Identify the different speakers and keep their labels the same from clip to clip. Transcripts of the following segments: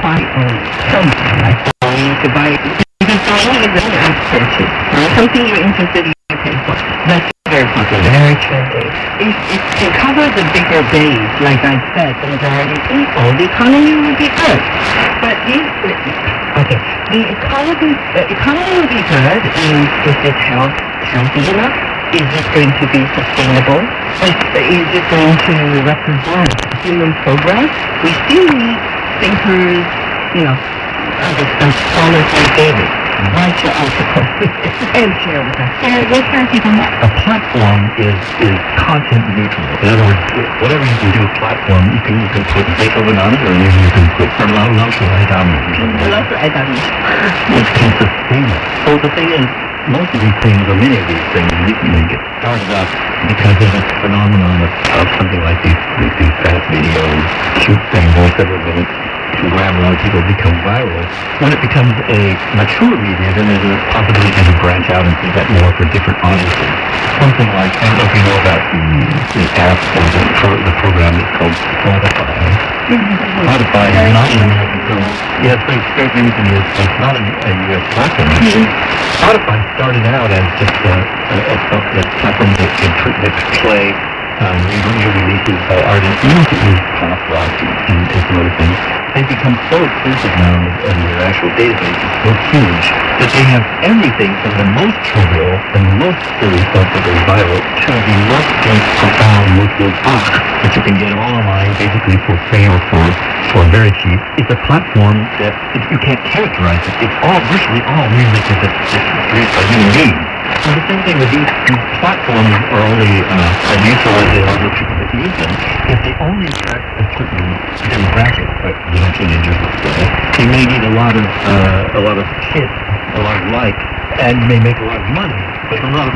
Speaker 1: quite something like going to buy it. Because going is an app purchase. Something you're interested in, you pay for. That's very popular, very trendy. If to cover the bigger base, like I said, the majority of people, the economy will be good. But the economy will be good if it's healthy enough. Is it going to be sustainable? Is it going to represent human progress? We still need thinkers, scholars like David. Write your article and share with us. What's your take on that?
Speaker 2: A platform is content neutral. In other words, whatever you can do a platform, you can put Beethoven on it, or maybe you can put Love to Idami. Which can sustain it. So the thing is, most of these things, or many of these things, they get started up because of this phenomenon of something like these fast videos, cute things, 7 minutes, can grab a lot of people, become viral. When it becomes a mature media, then there's a possibility to branch out and do that more for different audiences. Something like, I don't know if you know about the app or the program that's called Spotify. Spotify is not an American film. Yeah, it's not a U.S. platform. Spotify started out as just a platform that play new releases by artists, usually pop rock and some other things. They've become so extensive now, and their actual database is so huge that they have everything from the most trivial and the most silly stuff that goes viral to the most deep, profound, most that you can get all online, basically for free or for very cheap. It's a platform that you can't characterize it. It's virtually all music that's produced by human beings. So the same thing with these platforms are only as useful as they are for people that use them. If they only attract a certain demographic, like teenagers, let's say, they may need a lot of hits, a lot of likes, and may make a lot of money. But a lot of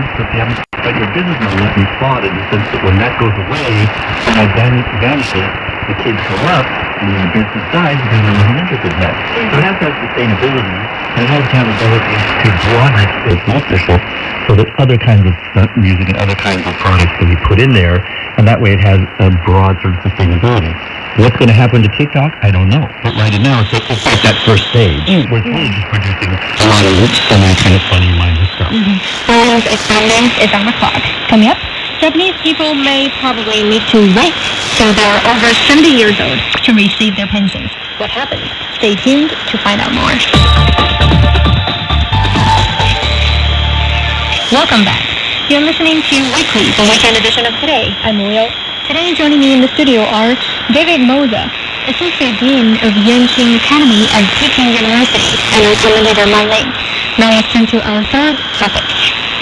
Speaker 2: but your business model is flawed in the sense that when that goes away, and vanishes, the kids grow up, and the business dies because no one's interested in that. So it has to have sustainability, and it has to have ability to broaden its censorship so that other kinds of music and other kinds of products can be put in there, and that way it has a broad sort of sustainability. What's going to happen to TikTok? I don't know. But right now, it's like that first stage, where it's really just producing a lot of kind of funny, mindless stuff.
Speaker 3: Science experiments is on the clock. Coming up, Japanese people may probably need to wait till they're over 70 years old to receive their pensions. What happens? Stay tuned to find out more. Welcome back. You're listening to Weekly, the weekend edition of Today. I'm Leo. Today joining me in the studio are David Moza, Associate Dean of Yanqing Academy at Peking University, and our commentator Mai Ling. Now let's turn to our third topic.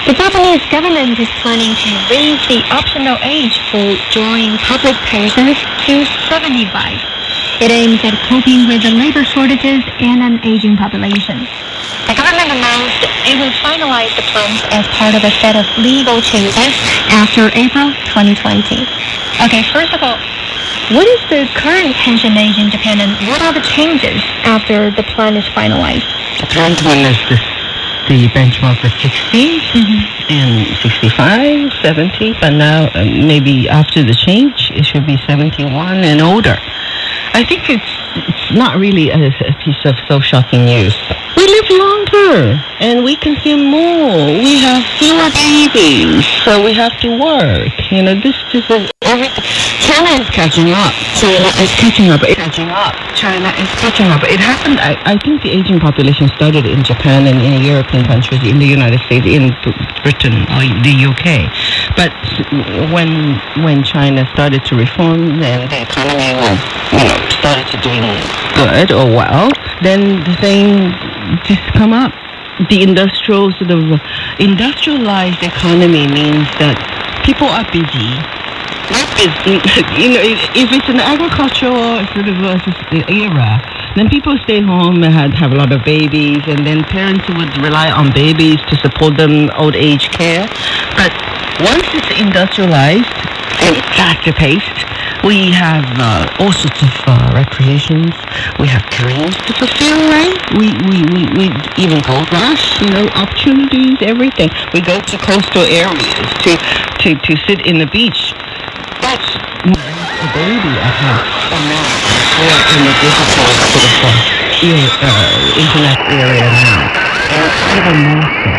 Speaker 3: The Japanese government is planning to raise the optional age for drawing public pensions to 75. It aims at coping with the labor shortages and an aging population. The government announced it will finalize the plans as part of a set of legal changes after April 2020. Okay, first of all, what is the current pension age in Japan, and what are the changes after the plan is finalized?
Speaker 4: The current one is the benchmark is 60 and 65, 70, but now maybe after the change, it should be 71 and older. I think it's not really a piece of so shocking news. We live longer and we consume more. We have fewer babies, so we have to work. This is everything. China is catching up. China is catching up. China is catching up. It happened. I think the aging population started in Japan and in European countries, in the United States, in Britain, or the UK. But when China started to reform and the economy started to doing good or well, then the thing just come up. The industrialized economy means that people are busy. If it's an agricultural sort of era, then people stay home and have a lot of babies, and then parents would rely on babies to support them old age care. But once it's industrialized and faster-paced, we have all sorts of recreations. We have dreams to fulfill, right? We even gold rush, opportunities, everything. We go to coastal areas to sit in the beach. That's a baby at home. And now more in the digital sort of internet area now.
Speaker 1: Even more so.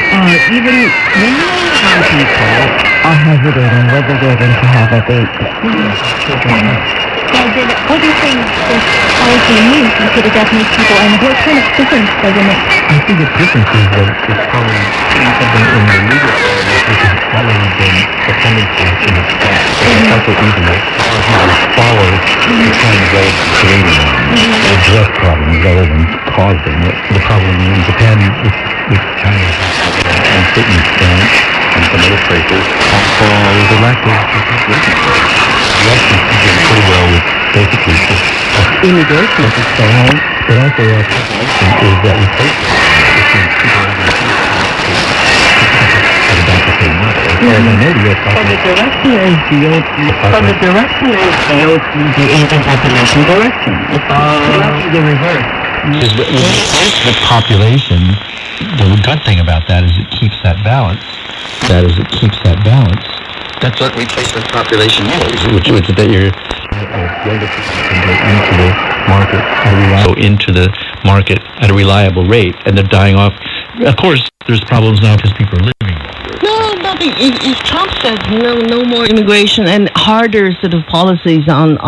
Speaker 1: Even young people are hesitating whether they're going to have a baby.
Speaker 3: Now, what do you think this policy means to the Japanese people, and what kind of difference does it make?
Speaker 2: I think the difference is that it's probably something in the legal area which has already been a tendency in its past. It's also easy to follow the kind of way it's creating address problems rather than cause them. The problem in Japan with China and certain extent and some other places also is a lack of population. The rest is doing pretty well with basically just
Speaker 1: Immigration is saying,
Speaker 2: but also our population is that we take which means people are going to about the same level. As far as I know, the U.S.
Speaker 1: from the direction is the Asian population direction. It's actually the reverse.
Speaker 2: The population, the good thing about that is it keeps that balance. That's what replacement population is, which that you're younger people can go into the market at a reliable rate, and they're dying off. Of course, there's problems now because people are living.
Speaker 4: No, nothing. If Trump says no more immigration and harder sort of policies on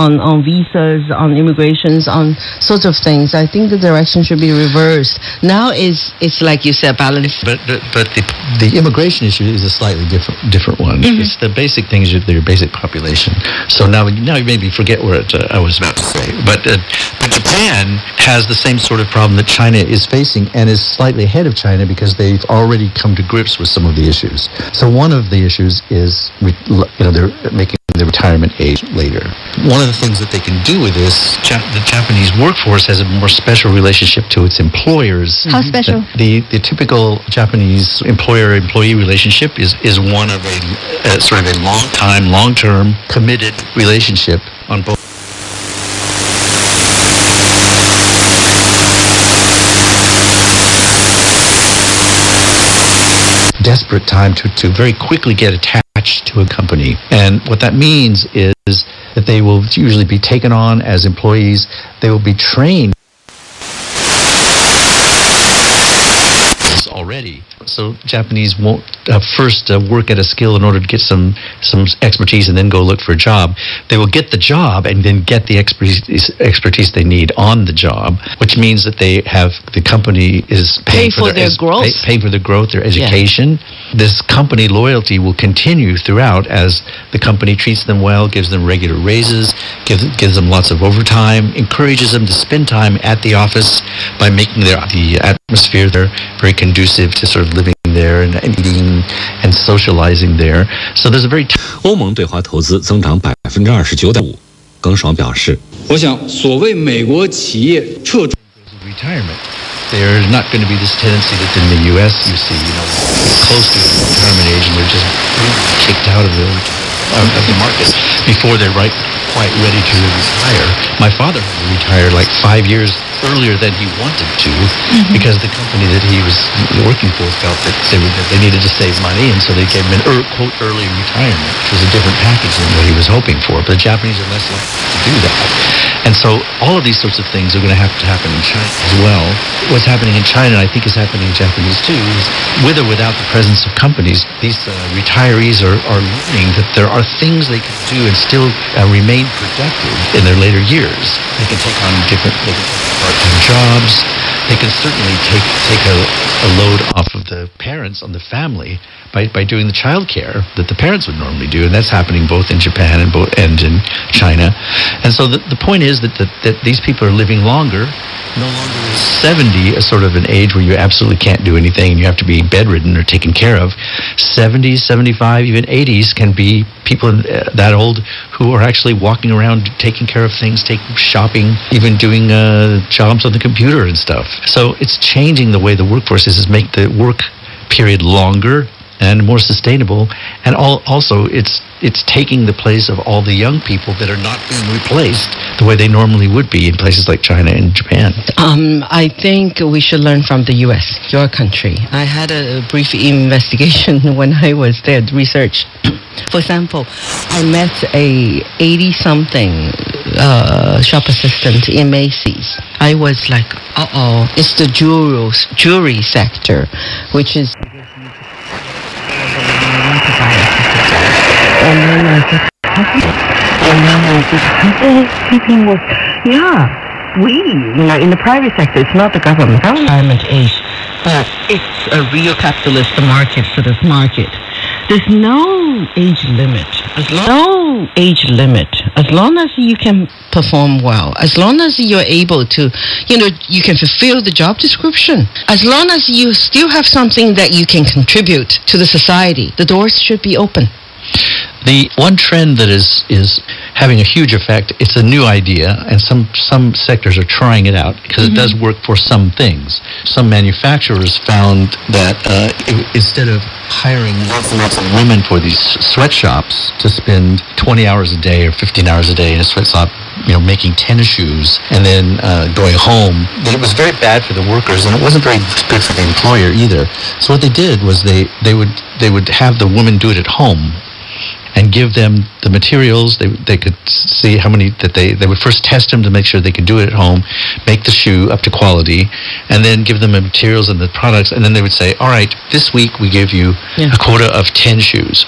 Speaker 4: visas, on immigrations, on sorts of things, I think the direction should be reversed. Now it's like you said, balance.
Speaker 2: But the immigration issue is a slightly different one. Mm-hmm. It's the basic things, your basic population. So now you maybe forget what I was about to say. But Japan has the same sort of problem that China is facing, and is slightly ahead of China because they've already come to grips with some of the issues. So one of the issues is, they're making the retirement age later. One of the things that they can do with this, the Japanese workforce has a more special relationship to its employers.
Speaker 3: How special?
Speaker 2: The typical Japanese employer-employee relationship is one of a sort of a long-term, committed relationship on both. Desperate time to very quickly get attached to a company. And what that means is that they will usually be taken on as employees. They will be trained already. So Japanese won't first work at a skill in order to get some expertise and then go look for a job. They will get the job and then get the expertise they need on the job, which means that the company is paying for their growth, their education. Yeah. This company loyalty will continue throughout as the company treats them well, gives them regular raises, gives them lots of overtime, encourages them to spend time at the office by making the atmosphere there very conducive to sort of living there and eating and socializing there. So there's a very
Speaker 5: 欧盟对华投资增长29.5%。耿爽表示，
Speaker 6: 我想所谓美国企业撤出
Speaker 2: retirement, there's not going to be this tendency that in the U.S. you see, close to retirement age and they're just kicked out of the market before they're quite ready to retire. My father retired like 5 years earlier than he wanted to, because the company that he was working for felt that they needed to save money, and so they gave him an quote early retirement, which was a different package than what he was hoping for. But the Japanese are less likely to do that. And so all of these sorts of things are going to have to happen in China as well. What's happening in China, and I think is happening in Japanese too, is with or without the presence of companies, these retirees are learning that there are things they can do and still remain productive in their later years. They can take on part-time jobs. They can certainly take a load off of the parents on the family by doing the child care that the parents would normally do, and that's happening both in Japan and in China. And so the point is that these people are living longer. No longer is 70 a sort of an age where you absolutely can't do anything and you have to be bedridden or taken care of. 70s, 75, even 80s can be people that old who are actually walking around taking care of things, shopping, even doing jobs on the computer and stuff. So it's changing the way the workforce is make the work period longer and more sustainable, and also it's taking the place of all the young people that are not being replaced the way they normally would be in places like China and Japan.
Speaker 4: I think we should learn from the U.S., your country. I had a brief investigation when I was there, research. For example, I met a 80-something shop assistant in Macy's. I was like, it's the jewelry sector, which is... And then I said, thinking was, in the private sector, it's not the government. Retirement age, but it's a real capitalist market for this market. There's no age limit. As long as you can perform well, as long as you're able to, you can fulfill the job description, as long as you still have something that you can contribute to the society, the doors should be open.
Speaker 2: The one trend that is having a huge effect, it's a new idea, and some sectors are trying it out because it does work for some things. Some manufacturers found that instead of hiring lots of women for these sweatshops to spend 20 hours a day or 15 hours a day in a sweatshop, making tennis shoes and then going home, that it was very bad for the workers and it wasn't very good for the employer either. So what they did was they would have the women do it at home and give them the materials. They could see how many that they would first test them to make sure they could do it at home, make the shoe up to quality, and then give them the materials and the products, and then they would say, all right, this week we give you a quota of 10 shoes.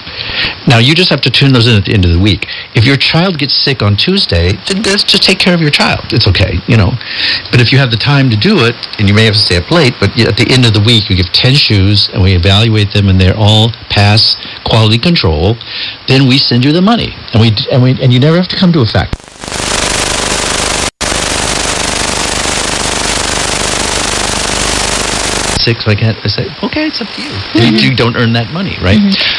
Speaker 2: Now you just have to tune those in at the end of the week. If your child gets sick on Tuesday, then just take care of your child. It's okay, But if you have the time to do it, and you may have to stay up late, but at the end of the week you give 10 shoes and we evaluate them and they're all pass quality control, then we send you the money, and you never have to come to a factory. So I say, okay, it's up to you. You don't earn that money, right?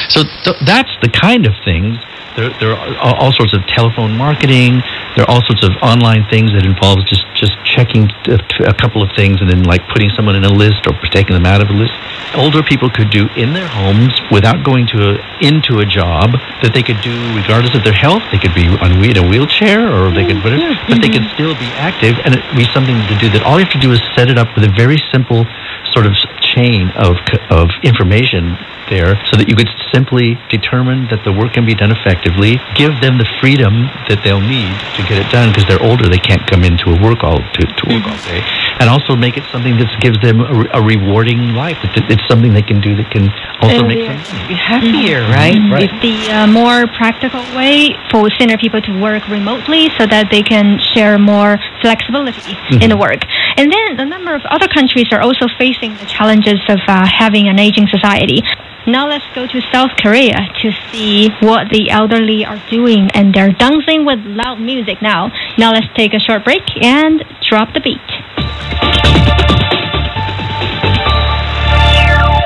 Speaker 2: So that's the kind of things. There are all sorts of telephone marketing. There are all sorts of online things that involve just checking a couple of things and then putting someone in a list or taking them out of a list. Older people could do in their homes without going into a job that they could do regardless of their health. They could be in a wheelchair or they could whatever, but they could still be active, and it'd be something to do that all you have to do is set it up with a very simple sort of chain of information there so that you could simply determine that the work can be done effectively, give them the freedom that they'll need to get it done because they're older, they can't come into a work all day, and also make it something that gives them a rewarding life. It's something they can do that can also make them
Speaker 4: happier, right?
Speaker 3: It's the more practical way for senior people to work remotely so that they can share more flexibility in the work. And then a number of other countries are also facing the challenges of having an aging society. Now let's go to South Korea to see what the elderly are doing, and they're dancing with loud music now. Now let's take a short break and drop the beat.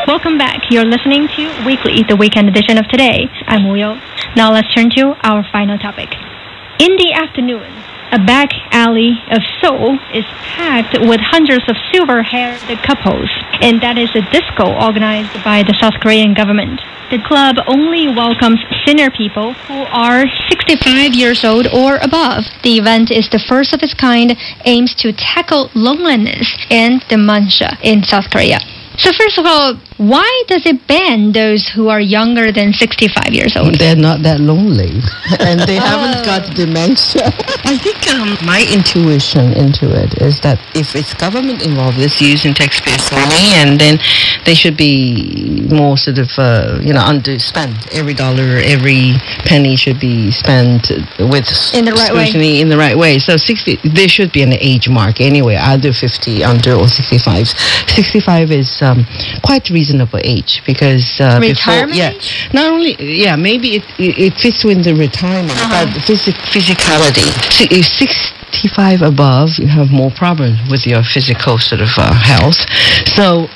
Speaker 3: Welcome back. You're listening to Weekly, the weekend edition of Today. I'm Woo-Yo. Now let's turn to our final topic. In the afternoon, a back alley of Seoul is packed with hundreds of silver-haired couples, and that is a disco organized by the South Korean government. The club only welcomes senior people who are 65 years old or above. The event is the first of its kind, aims to tackle loneliness and dementia in South Korea. So first of all, why does it ban those who are younger than 65 years old?
Speaker 4: They're not that lonely, and they haven't got dementia. I think my intuition into it is that if it's government involved, it's using taxpayers' money, and then they should be more sort of, underspent. Every dollar, every penny should be spent with
Speaker 3: in the right way.
Speaker 4: In the right way. So 60, there should be an age mark anyway, either 50, under, or 65. 65 is quite reasonable age because
Speaker 3: retirement
Speaker 4: age? Not only maybe it fits with the retirement, but physicality. So if 65 above, you have more problems with your physical sort of health. So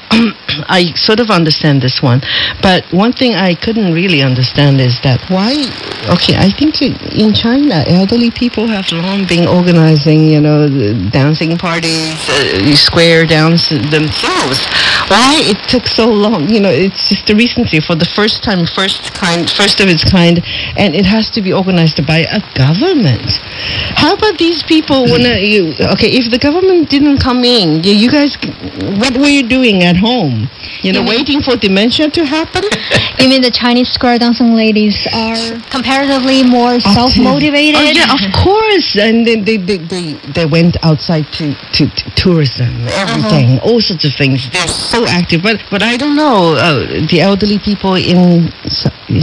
Speaker 4: I sort of understand this one, but one thing I couldn't really understand is that why. Okay, I think in China, elderly people have long been organizing, dancing parties, square dance themselves. why it took so long. It's just recently for the first time, first of its kind, and it has to be organized by a government. How about these people if the government didn't come in, you guys, what were you doing at home? Waiting for dementia to happen?
Speaker 3: You mean the Chinese square dancing ladies are comparatively more self-motivated?
Speaker 4: Oh, yeah, of course. And they went outside to tourism, everything, all sorts of things. They're so active. But I don't know, the elderly people in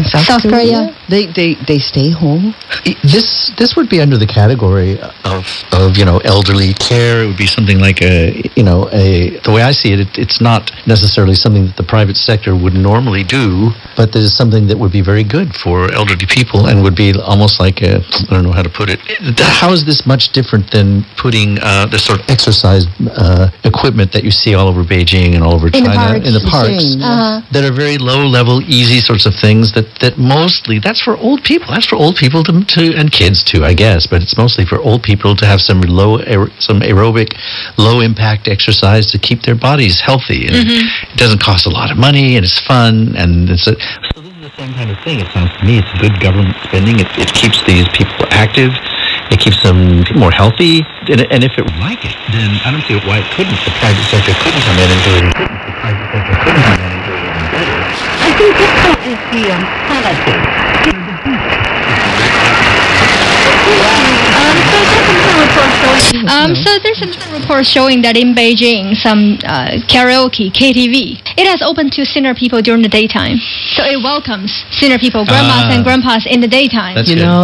Speaker 4: South Korea, they stay home.
Speaker 2: This would be under the category of elderly care. It would be something like the way I see it, it's not necessarily something that the private sector would normally do, but it is something that would be very good for elderly people and would be almost like I don't know how to put it. How is this much different than putting the sort of exercise equipment that you see all over Beijing and all over China in the parks that are very low level, easy sorts of things that mostly that's for old people. That's for old people to and kids too, I guess, but it's mostly for old people to have some aerobic, low impact exercise to keep their bodies healthy. And it doesn't cost a lot of money, and it's fun, and so this is the same kind of thing. It sounds to me it's good government spending. It keeps these people active. It keeps them more healthy. And if it would like it, then I don't see why it couldn't. The private sector couldn't come in and do it. The private sector couldn't come in and do it even better.
Speaker 1: I think this one is the policy.
Speaker 3: So there's another report showing that in Beijing, some karaoke, KTV, it has opened to senior people during the daytime. So it welcomes senior people, grandmas and grandpas in the daytime,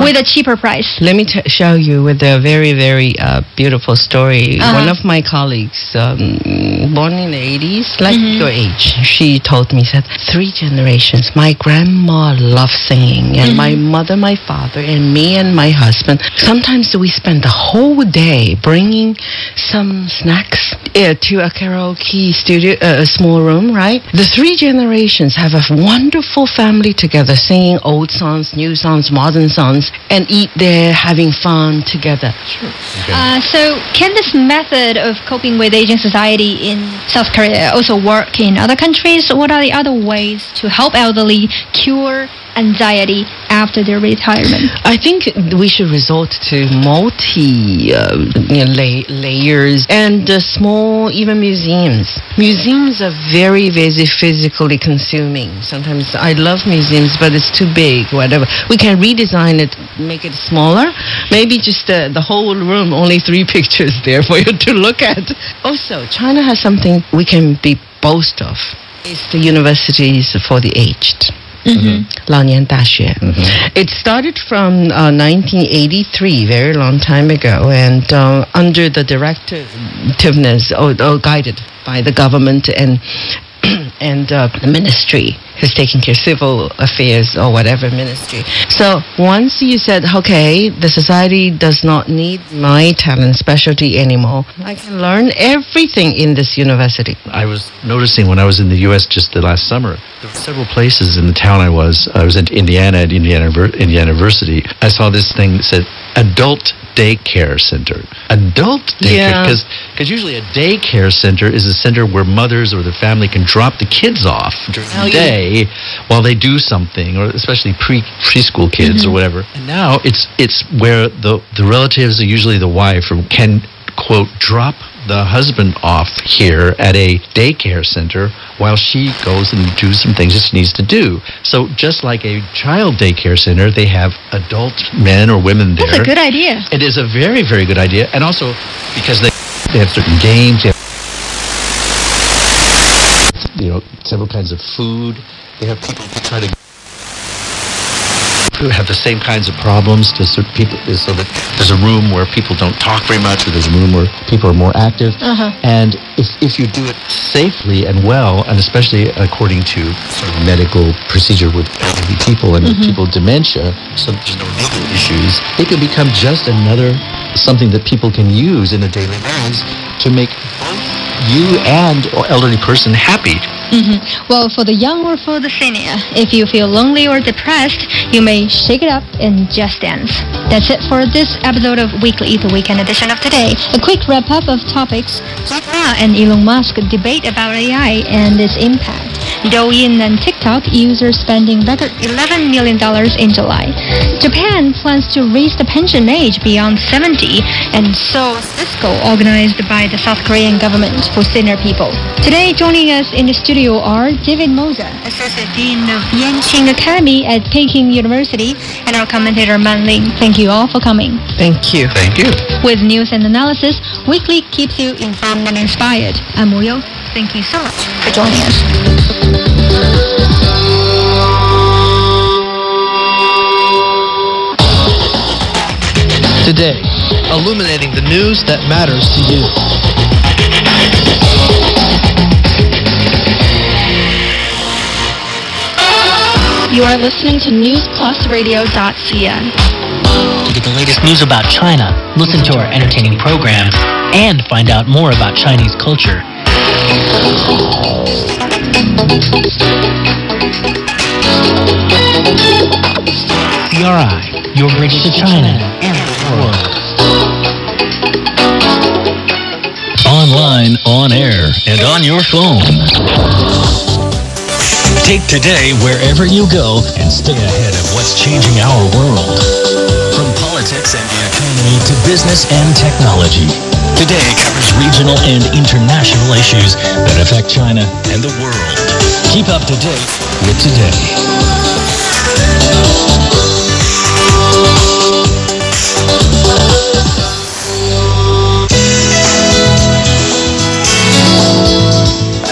Speaker 3: with a cheaper price.
Speaker 4: Let me show you with a very, very beautiful story. One of my colleagues, born in the 80s, like your age, she told me, said, 3 generations. My grandma loved singing, and my mother, my father, and me and my husband. Sometimes we spend the whole day bringing some snacks to a karaoke studio, a small room, right? The 3 generations have a wonderful family together, singing old songs, new songs, modern songs, and eat there, having fun together.
Speaker 2: Sure. Okay.
Speaker 3: So can this method of coping with aging society in South Korea also work in other countries? What are the other ways to help elderly cure anxiety after their retirement?
Speaker 4: I think we should resort to layers and small, even museums. Museums are very, very physically consuming. Sometimes I love museums, but it's too big, whatever. We can redesign it, make it smaller. Maybe just the whole room, only 3 pictures there for you to look at. Also, China has something we can be boast of. It's the universities for the aged. 老年大学. It started from 1983, very long time ago, and under the directiveness or guided by the government and the ministry who's taking care of civil affairs or whatever ministry. So once you said, okay, the society does not need my talent specialty anymore, I can learn everything in this university.
Speaker 2: I was noticing when I was in the U.S. just the last summer, there were several places in the town I was in Indiana at Indiana University. I saw this thing that said adult daycare center. Adult daycare, because usually a daycare center is a center where mothers or the family can drop the kids off during the day while they do something, or especially preschool kids or whatever. And now it's where the relatives, are usually the wife, can, quote, drop the husband off here at a daycare center while she goes and do some things that she needs to do. So just like a child daycare center, they have adult men or women there.
Speaker 3: That's a good idea.
Speaker 2: It is a very, very good idea. And also because they have certain games, they have, several kinds of food. They have people who try to who have the same kinds of problems to certain people, so that there's a room where people don't talk very much, or there's a room where people are more active. And if you do it safely and well, and especially according to sort of medical procedure with elderly people and people with dementia, so there's no legal issues, it can become just another something that people can use in their daily lives to make both you and or elderly person happy.
Speaker 3: Well, for the young or for the senior, if you feel lonely or depressed, you may shake it up and just dance. That's it for this episode of Weekly, the weekend edition of today. A quick wrap-up of topics. Jack Ma and Elon Musk debate about AI and its impact. Douyin and TikTok users spending record $11 million in July. Japan plans to raise the pension age beyond 70, and so Cisco organized by the South Korean government for senior people. Today, joining us in the studio are David Moza, Associate Dean of Yanqing Academy at Peking University, and our commentator Man Ling. Thank you all for coming.
Speaker 4: Thank you.
Speaker 2: Thank you.
Speaker 3: With news and analysis, Weekly keeps you informed and inspired. I'm Muriel. Thank you so much for joining us.
Speaker 7: Today, illuminating the news that matters to you.
Speaker 8: You are listening to newsplusradio.cn.
Speaker 9: To get the latest news about China, listen to our entertaining programs, and find out more about Chinese culture. CRI, your bridge to China and the world.
Speaker 5: Online, on air, and on your phone. Take Today wherever you go and stay ahead of what's changing our world. From politics and the economy to business and technology, Today covers regional and international issues that affect China and the world. Keep up to date with Today.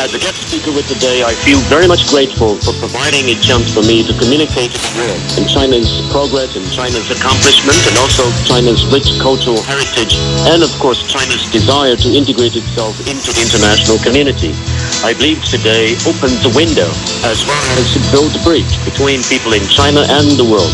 Speaker 10: As a guest speaker with Today, I feel very much grateful for providing a chance for me to communicate to the world in China's progress and China's accomplishment and also China's rich cultural heritage and, of course, China's desire to integrate itself into the international community. I believe Today opens a window as well as it builds a bridge between people in China and the world.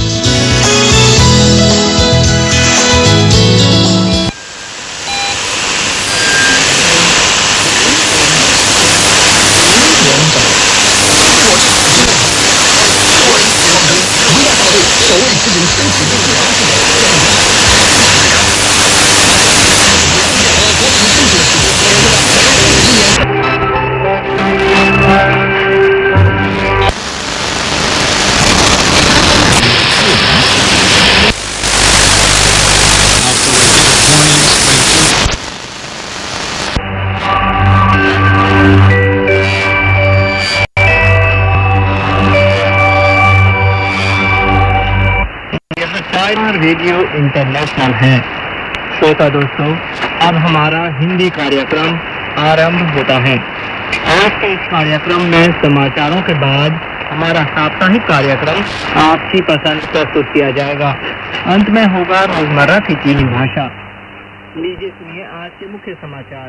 Speaker 1: Radio international है। श्रोता दोस्तों, अब हमारा हिंदी कार्यक्रम आरंभ होता है। आज के इस कार्यक्रम में समाचारों के बाद हमारा साप्ताहिक कार्यक्रम आपकी पसंद प्रस्तुत किया जाएगा। अंत में होगा रोजमर्रा की चीनी भाषा। लीजिए सुनिए आज के मुख्य समाचार।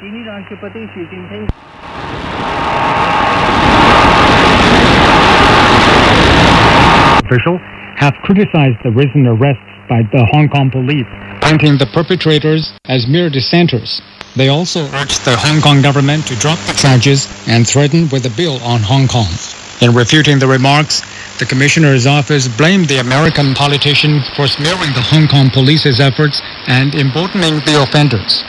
Speaker 1: चीनी राष्ट्रपति Xi Jinping
Speaker 11: officials have criticized the recent arrests by the Hong Kong police, painting the perpetrators as mere dissenters. They also urged the Hong Kong government to drop the charges and threatened with a bill on Hong Kong. In refuting the remarks, the commissioner's office blamed the American politician for smearing the Hong Kong police's efforts and emboldening the offenders.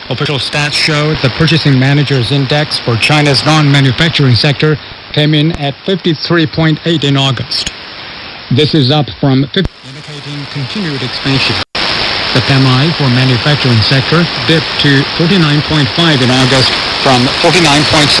Speaker 11: Official stats show the Purchasing Managers Index for China's non-manufacturing sector came in at 53.8 in August. This is up from 50, indicating continued expansion. The PMI for manufacturing sector dipped to 49.5 in August from 49.6